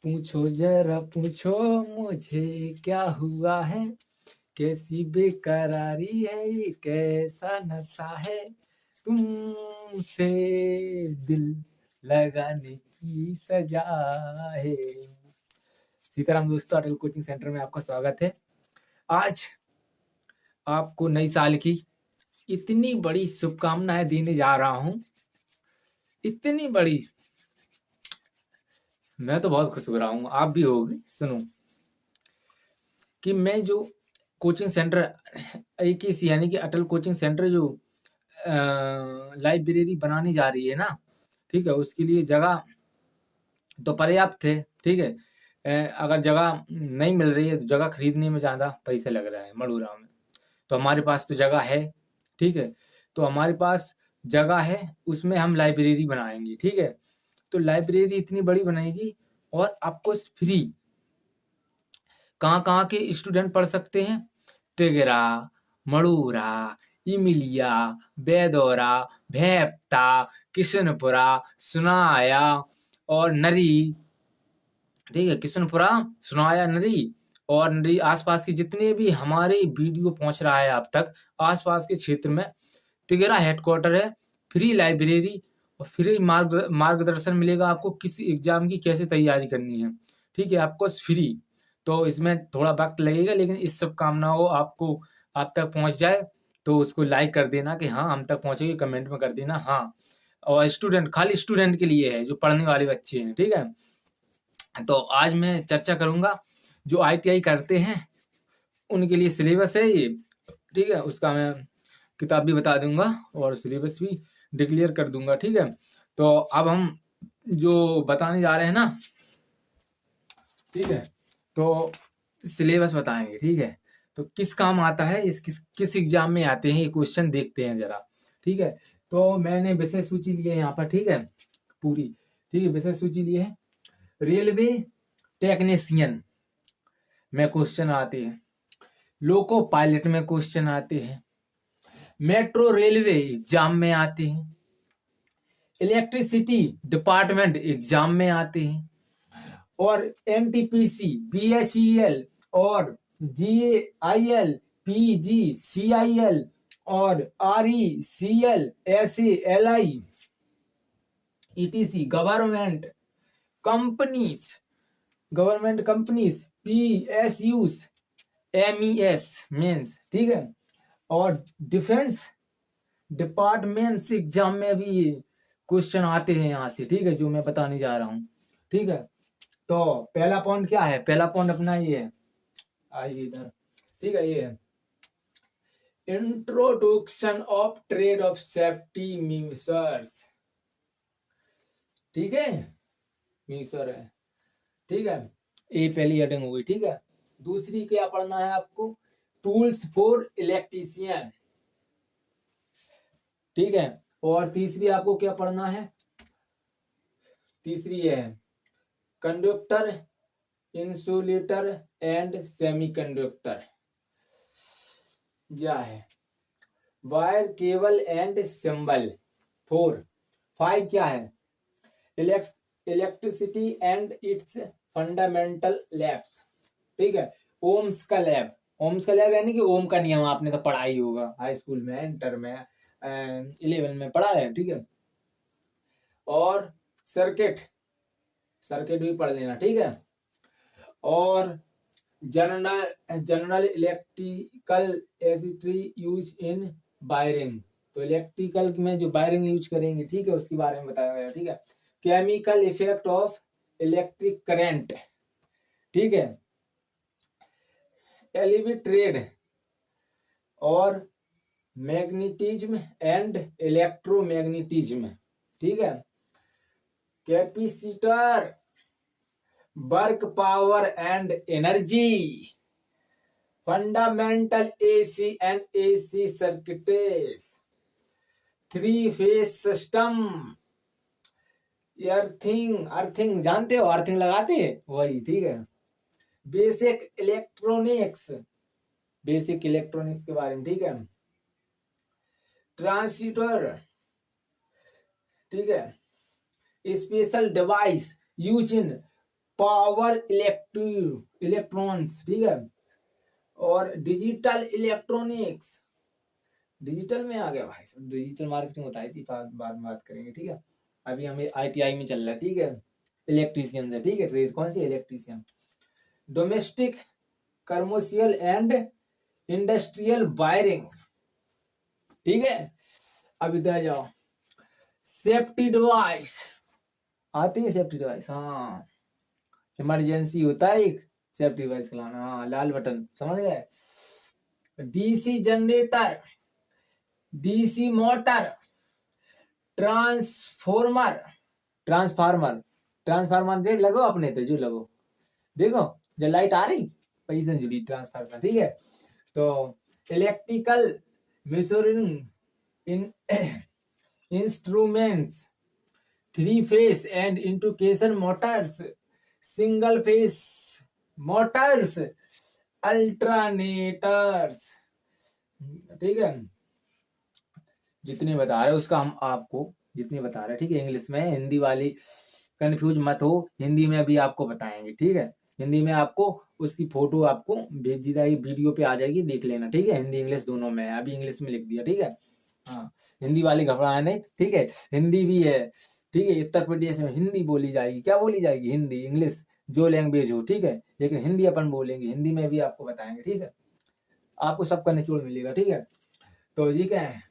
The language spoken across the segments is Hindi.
पूछो जरा पूछो मुझे क्या हुआ है, कैसी बेकरारी है ये कैसा नशा है, तुमसे दिल लगाने की सजा है। सीताराम दोस्तों, अटल कोचिंग सेंटर में आपका स्वागत है। आज आपको नई साल की इतनी बड़ी शुभकामनाएं देने जा रहा हूं, इतनी बड़ी, मैं तो बहुत खुश हो रहा हूं, आप भी होगे। सुनो कि मैं जो कोचिंग सेंटर AKC यानी कि अटल कोचिंग सेंटर जो लाइब्रेरी बनाने जा रही है ना, ठीक है, उसके लिए जगह तो पर्याप्त है, ठीक है। अगर जगह नहीं मिल रही है तो जगह खरीदने में ज़्यादा पैसे लग रहा है मड़ूरा में, तो हमारे पास तो जगह है, ठीक है। तो हमारे पास जगह है, उसमें हम लाइब्रेरी बनाएंगे, ठीक है। तो लाइब्रेरी इतनी बड़ी बनेगी और आपको फ्री, कहाँ के स्टूडेंट पढ़ सकते हैं, तिगरा, मड़ूरा, इमिलिया, बेदौरा, भेप्ता, किशनपुरा, सुनाया और नरी, ठीक है। किशनपुरा, सुनाया, नरी और नरी आसपास के जितने भी हमारे वीडियो पहुंच रहा है आप तक, आसपास के क्षेत्र में तिगरा हेडक्वार्टर है। फ्री लाइब्रेरी और फ्री मार्गदर्शन मिलेगा आपको, किसी एग्जाम की कैसे तैयारी करनी है, ठीक है, आपको फ्री। तो इसमें थोड़ा वक्त लगेगा, लेकिन इस शुभकामना को आपको आप तक पहुंच जाए तो उसको लाइक कर देना कि हाँ हम तक पहुंचेगी, कमेंट में कर देना हाँ। और स्टूडेंट, खाली स्टूडेंट के लिए है जो पढ़ने वाले बच्चे हैं, ठीक है। तो आज मैं चर्चा करूंगा जो ITI करते हैं उनके लिए सिलेबस है ये, ठीक है। उसका मैं किताब भी बता दूंगा और सिलेबस भी डिक्लेयर कर दूंगा, ठीक है। तो अब हम जो बताने जा रहे हैं ना, ठीक है, तो सिलेबस बताएंगे, ठीक है। तो किस काम आता है, इस किस एग्जाम में आते हैं ये क्वेश्चन देखते हैं जरा, ठीक है। तो मैंने विषय सूची ली है यहाँ पर, ठीक है, पूरी, ठीक है, विषय सूची ली है। रेलवे टेक्नीशियन में क्वेश्चन आते हैं, लोको पायलट में क्वेश्चन आते हैं, मेट्रो रेलवे एग्जाम में आते हैं, इलेक्ट्रिसिटी डिपार्टमेंट एग्जाम में आते हैं, और NTPC, BHEL और GAIL, PGCIL और RECL, SALI, ETC, government companies, PSUs, MES mains, ठीक है। और डिफेंस डिपार्टमेंट्स एग्जाम में भी क्वेश्चन आते हैं यहाँ से, ठीक है, जो मैं बताने जा रहा हूँ, ठीक है। तो पहला पॉइंट क्या है, पहला पॉइंट अपना ये है, आइए इधर, ठीक है, ये है introduction of trade of safety measures, ठीक है, मीसर है, ठीक है। ये पहली हेडिंग हो गई, ठीक है। दूसरी क्या पढ़ना है आपको, टूल्स फॉर इलेक्ट्रीशियन, ठीक है। और तीसरी आपको क्या पढ़ना है, तीसरी है कंडक्टर, इंसुलेटर एंड सेमीकंडक्टर, क्या है वायर, केबल एंड सिंबल। 5 क्या है, electricity and its fundamental labs, ठीक है। ओम्स का लैब, ओम्स का लैब यानी कि ओम का नियम आपने तो पढ़ा ही होगा हाई स्कूल में, इंटर में, 11 में पढ़ा है, ठीक है। और सर्किट, सर्किट भी पढ़ लेना, ठीक है। और जनरल इलेक्ट्रिकल एसिट्री यूज इन वायरिंग, तो इलेक्ट्रिकल में जो वायरिंग यूज करेंगे, ठीक है, उसके बारे में बताया गया, ठीक है। Chemical effect of electric current, ठीक है। एलईडी ट्रेड और मैग्नेटिज्म एंड इलेक्ट्रोमैग्नेटिज्म, ठीक है। Capacitor, work power and energy, fundamental AC and AC circuits, 3 phase system, earthing, earthing जानते हो, अर्थिंग लगाते हैं वही, ठीक है। बेसिक इलेक्ट्रॉनिक्स, बेसिक इलेक्ट्रॉनिक्स के बारे में, ठीक है। ट्रांसिस्टर, ठीक है। Special device use in power electrons, ठीक है, और डिजिटल इलेक्ट्रॉनिक्स, डिजिटल में आ गया भाई सब, डिजिटल मार्केटिंग बताई थी, बाद में बात करेंगे, ठीक है। अभी हमें ITI में चल रहा है, ठीक है, इलेक्ट्रीशियन से, ठीक है, ट्रेड कौन सी, electrician. Domestic, commercial and industrial wiring, ठीक है। अब इधर जाओ, सेफ्टी डिवाइस, आती है सेफ्टी डिवाइस, हाँ, इमरजेंसी होता है एक सेफ्टी डिवाइस चलाना, हाँ, लाल बटन, समझ गए। DC generator, DC motor, transformer, transformer, transformer देख लगो अपने तो, जो लगो देखो, जो लाइट आ रही पैसे जुड़ी ट्रांसफार्मर, ठीक है। तो electrical measuring in instruments, 3 phase and indication Motors, single phase Motors, alternators, ठीक है। जितने बता रहे हैं उसका हम आपको जितने बता रहे हैं, ठीक है, इंग्लिश में, हिंदी वाली कंफ्यूज मत हो, हिंदी में भी आपको बताएंगे, ठीक है। हिंदी में आपको उसकी फोटो आपको भेज दी जाएगी, वीडियो पे आ जाएगी, देख लेना, ठीक है। हिंदी इंग्लिश दोनों में है, अभी इंग्लिश में लिख दिया, ठीक है। हाँ, हिंदी वाले घबराए नहीं, ठीक है, हिंदी भी है, ठीक है। उत्तर प्रदेश में हिंदी बोली जाएगी, क्या बोली जाएगी, हिंदी, इंग्लिश जो लैंग्वेज हो, ठीक है, लेकिन हिंदी अपन बोलेंगे, हिंदी में भी आपको बताएंगे, ठीक है। आपको सबका निचोड़ मिलेगा, ठीक है। तो ये क्या है,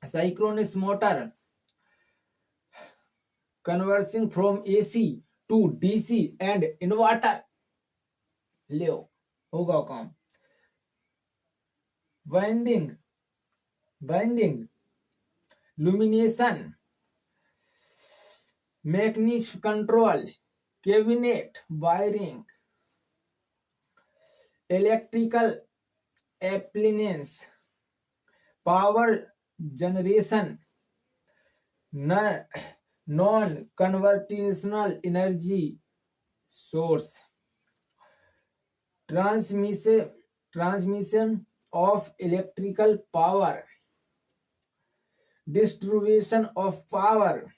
synchronous motor, converting from AC to DC and inverter, ले होगा काम। Winding, winding, illumination, magnetic control, cabinet wiring, electrical appliance, power generation, non conventional energy source, transmission of electrical power, distribution of power,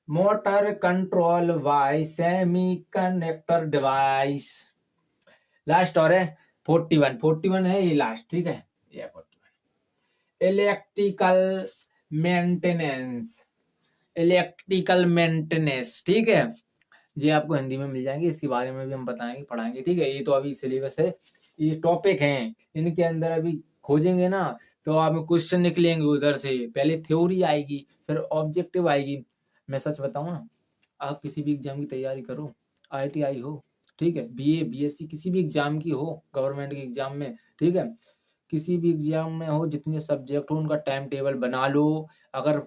motor control by semiconductor device। Last और है 41 है ये लास्ट, ठीक है, ये 41। इलेक्ट्रिकल मेंटेनेंस, ठीक है, ये आपको हिंदी में मिल जाएंगे, इसके बारे में भी हम बताएंगे, पढ़ाएंगे, ठीक है। ये तो अभी सिलेबस है, ये टॉपिक हैं, इनके अंदर अभी खोजेंगे ना तो आप क्वेश्चन निकलेंगे उधर से, पहले थ्योरी आएगी, फिर ऑब्जेक्टिव आएगी। मैं सच बताऊं ना, आप किसी भी एग्जाम की तैयारी करो, ITI हो, ठीक है, BA BSc किसी भी एग्जाम की हो, गवर्नमेंट के एग्जाम में, ठीक है, किसी भी एग्जाम में हो, जितने सब्जेक्ट हो उनका टाइम टेबल बना लो। अगर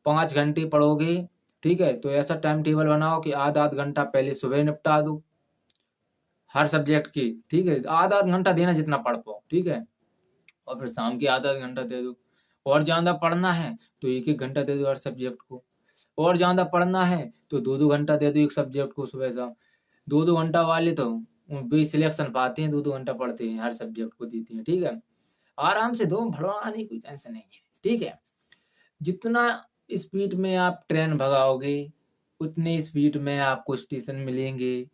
5 घंटे पढ़ोगे, ठीक है, तो ऐसा टाइम टेबल बनाओ कि आधा घंटा पहले सुबह निपटा दो हर सब्जेक्ट की, ठीक है, आधा घंटा देना जितना पढ़ पाओ, ठीक है, और फिर शाम की आधा घंटा दे दो। और ज्यादा पढ़ना है तो 1-1 घंटा दे दो हर सब्जेक्ट को, और ज्यादा पढ़ना है तो 2-2 घंटा दे दो एक सब्जेक्ट को सुबह शाम। 2-2 घंटा वाले तो भी सिलेक्शन पाते हैं, 2-2 घंटा पढ़ते हैं, हर सब्जेक्ट को देते हैं, ठीक है। आराम से दो, भरवाने कोई टेंशन नहीं है, ठीक है। जितना स्पीड में आप ट्रेन भगाओगे उतनी स्पीड में आपको स्टेशन मिलेंगे,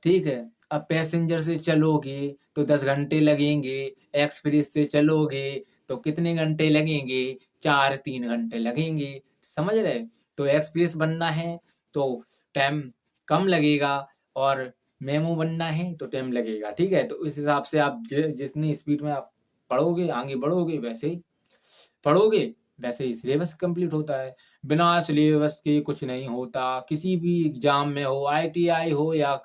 ठीक है। अब पैसेंजर से चलोगे तो 10 घंटे लगेंगे, एक्सप्रेस से चलोगे तो कितने घंटे लगेंगे, 4-3 घंटे लगेंगे, समझ रहे। तो एक्सप्रेस बनना है तो टाइम कम लगेगा, और मेमो बनना है तो टाइम लगेगा, ठीक है। तो उस हिसाब से आप जितनी स्पीड में आप पढ़ोगे, आगे बढ़ोगे, वैसे ही पढ़ोगे, वैसे ही सिलेबस कंप्लीट होता है। बिना सिलेबस के कुछ नहीं होता, किसी भी एग्जाम में हो, ITI हो या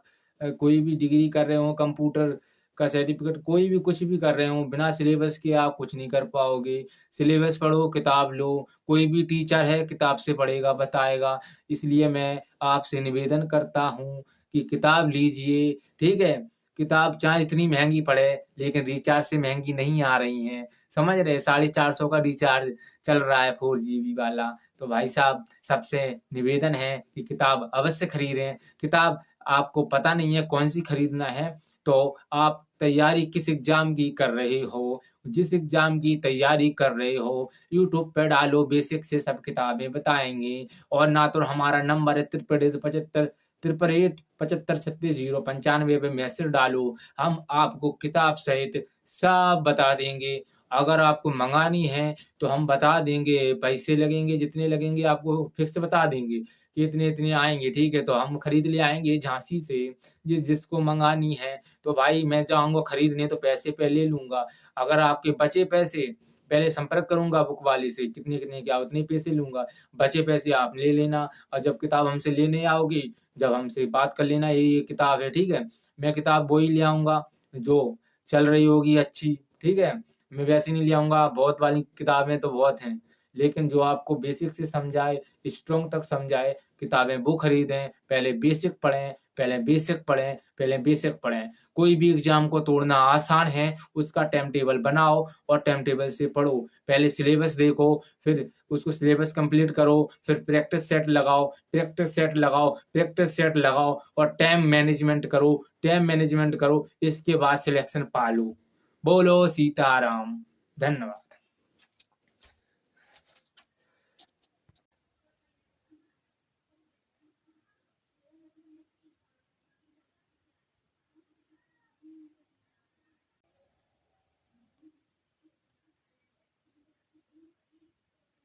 कोई भी डिग्री कर रहे हो, कंप्यूटर का सर्टिफिकेट, कोई भी कुछ भी कर रहे हो, बिना सिलेबस के आप कुछ नहीं कर पाओगे। सिलेबस पढ़ो, किताब लो, कोई भी टीचर है किताब से पढ़ेगा, बताएगा। इसलिए मैं आपसे निवेदन करता हूँ कि किताब लीजिए, ठीक है। किताब चाहे इतनी महंगी पड़े, लेकिन रिचार्ज से महंगी नहीं आ रही हैं, समझ रहे। 450 का रिचार्ज चल रहा है 4GB वाला। तो भाई साहब, सबसे निवेदन है कि किताब अवश्य खरीदें। किताब आपको पता नहीं है कौन सी खरीदना है, तो आप तैयारी किस एग्जाम की कर रहे हो, जिस एग्जाम की तैयारी कर रहे हो, यूट्यूब पे डालो, बेसिक से सब किताबें बताएंगे। और ना तो हमारा नंबर है 7375 637536 पे मैसेज डालो, हम आपको किताब सहित सब बता देंगे। अगर आपको मंगानी है तो हम बता देंगे, पैसे लगेंगे जितने लगेंगे आपको फिक्स बता देंगे कि इतने-इतने आएँगे, ठीक है? तो हम खरीद ले आएँगे झांसी से, जिसको मंगानी है। तो भाई मैं जाऊँगा खरीदने तो पैसे पहले लूँगा। अगर आपके बचे पैसे, पहले संपर्क करूँगा बुक वाले से, कितने-कितने क्या उतने पैसे लूँगा, बचे पैसे आप ले लेना और जब किताब हमसे लेने आओगे, जब हमसे बात कर लेना ये किताब है, ठीक है? मैं किताब वो ही ले आऊँगा जो चल रही होगी अच्छी, ठीक है? मैं वैसी नहीं ले आऊँगा, बहुत वाली किताबें तो बहुत हैं, लेकिन जो आपको बेसिक से समझाए, स्ट्रॉन्ग तक समझाए, किताबें वो खरीदें, पहले बेसिक पढ़ें, पहले बेसिक पढ़ें, पहले बेसिक पढ़ें। कोई भी एग्ज़ाम को तोड़ना आसान है, उसका टाइम टेबल बनाओ और टाइम टेबल से पढ़ो। पहले सिलेबस देखो, फिर उसको सिलेबस कंप्लीट करो, फिर प्रैक्टिस सेट लगाओ, प्रैक्टिस सेट लगाओ और टाइम मैनेजमेंट करो, इसके बाद सिलेक्शन पालो। बोलो सीताराम। धन्यवाद।